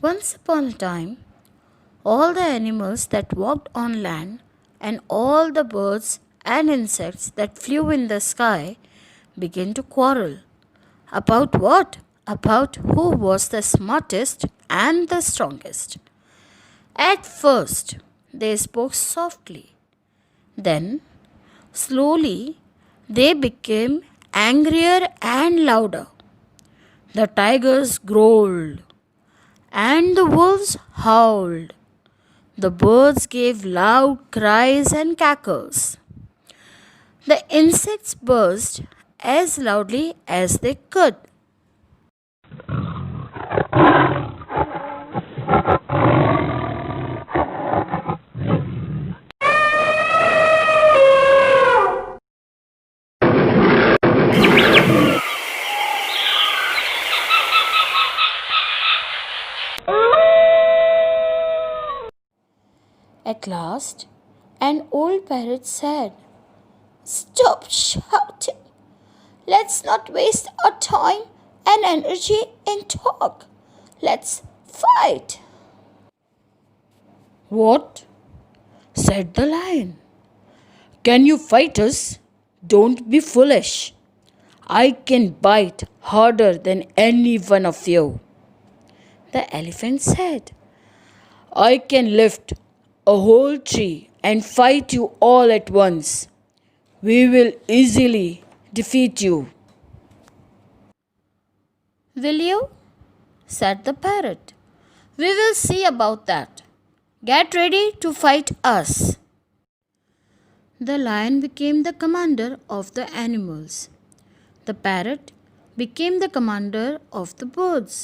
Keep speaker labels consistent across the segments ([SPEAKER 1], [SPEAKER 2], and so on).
[SPEAKER 1] Once upon a time, all the animals that walked on land and all the birds and insects that flew in the sky began to quarrel. About what? About who was the smartest and the strongest. At first, they spoke softly. Then, slowly, they became angrier and louder. The tigers growled, and the wolves howled. The birds gave loud cries and cackles. The insects buzzed as loudly as they could. At last, an old parrot said, "Stop shouting. Let's not waste our time and energy in talk. Let's fight." "What?" said the lion. "Can you fight us? Don't be foolish. I can bite harder than any one of you." The elephant said, "I can lift a whole tree and fight you all at once. We will easily defeat you." "Will you?" said the parrot. "We will see about that. Get ready to fight us." The lion became the commander of the animals. The parrot became the commander of the birds.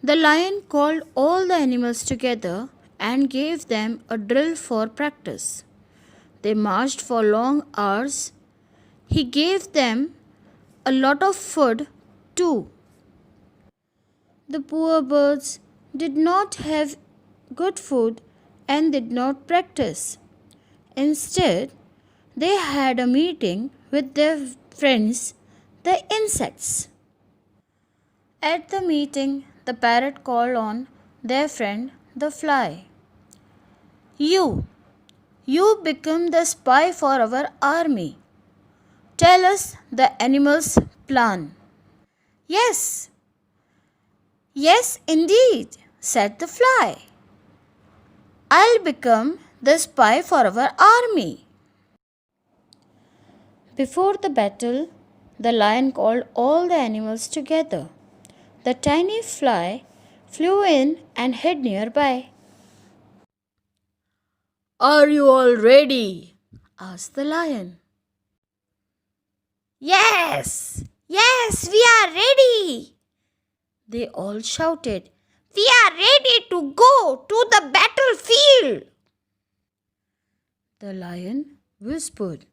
[SPEAKER 1] The lion called all the animals together and gave them a drill for practice. They marched for long hours. He gave them a lot of food too. The poor birds did not have good food and did not practice. Instead, they had a meeting with their friends, the insects. At the meeting, the parrot called on their friend, the fly. You become the spy for our army. Tell us the animal's plan." "Yes, yes, indeed," said the fly. "I'll become the spy for our army." Before the battle, the lion called all the animals together. The tiny fly flew in and hid nearby. "Are you all ready?" asked the lion. "Yes, yes, we are ready," they all shouted. "We are ready to go to the battlefield." The lion whispered,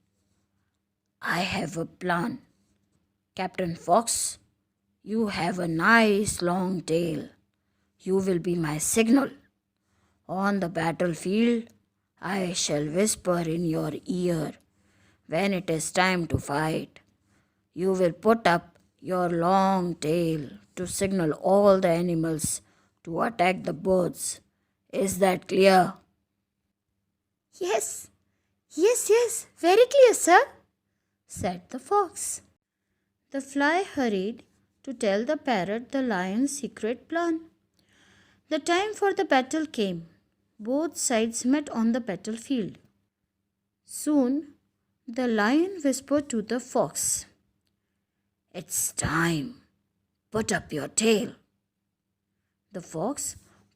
[SPEAKER 1] "I have a plan. Captain Fox, you have a nice long tail. You will be my signal. On the battlefield, I shall whisper in your ear when it is time to fight. You will put up your long tail to signal all the animals to attack the birds. Is that clear?" "Yes, yes, very clear, sir," said the fox. The fly hurried to tell the parrot the lion's secret plan. The time for the battle came. Both sides met on the battlefield. Soon, the lion whispered to the fox, "It's time. Put up your tail." The fox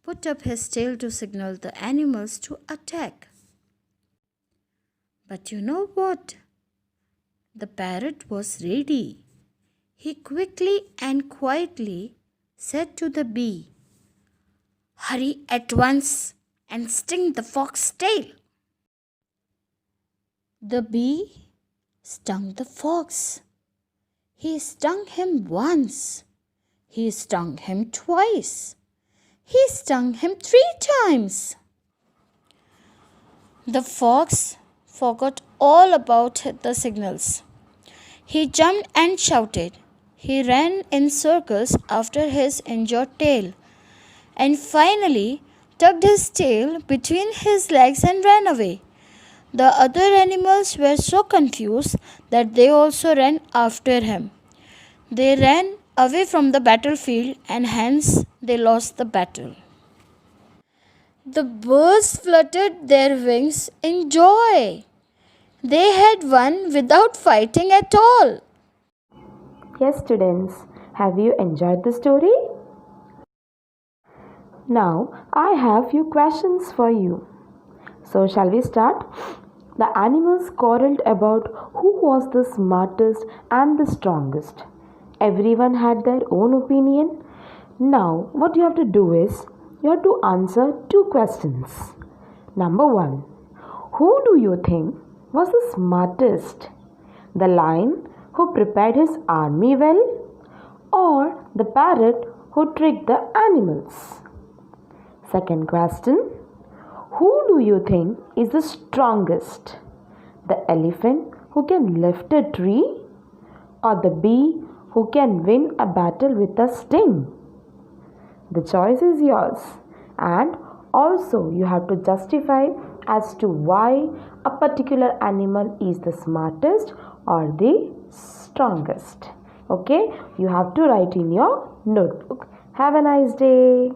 [SPEAKER 1] put up his tail to signal the animals to attack. But you know what? The parrot was ready. He quickly and quietly said to the bee, "Hurry at once and sting the fox's tail." The bee stung the fox. He stung him once. He stung him twice. He stung him 3 times. The fox forgot all about the signals. He jumped and shouted. He ran in circles after his injured tail and finally tucked his tail between his legs and ran away. The other animals were so confused that they also ran after him. They ran away from the battlefield and hence they lost the battle. The birds fluttered their wings in joy. They had won without fighting at all.
[SPEAKER 2] Yes, students, have you enjoyed the story? Now, I have few questions for you. So, shall we start? The animals quarreled about who was the smartest and the strongest. Everyone had their own opinion. Now, what you have to do is you have to answer two questions. Number one, who do you think was the smartest? The lion who prepared his army well, or the parrot who tricked the animals? Second question, who do you think is the strongest? The elephant who can lift a tree, or the bee who can win a battle with a sting? The choice is yours, and also you have to justify as to why a particular animal is the smartest or the strongest. Okay, you have to write in your notebook. Have a nice day.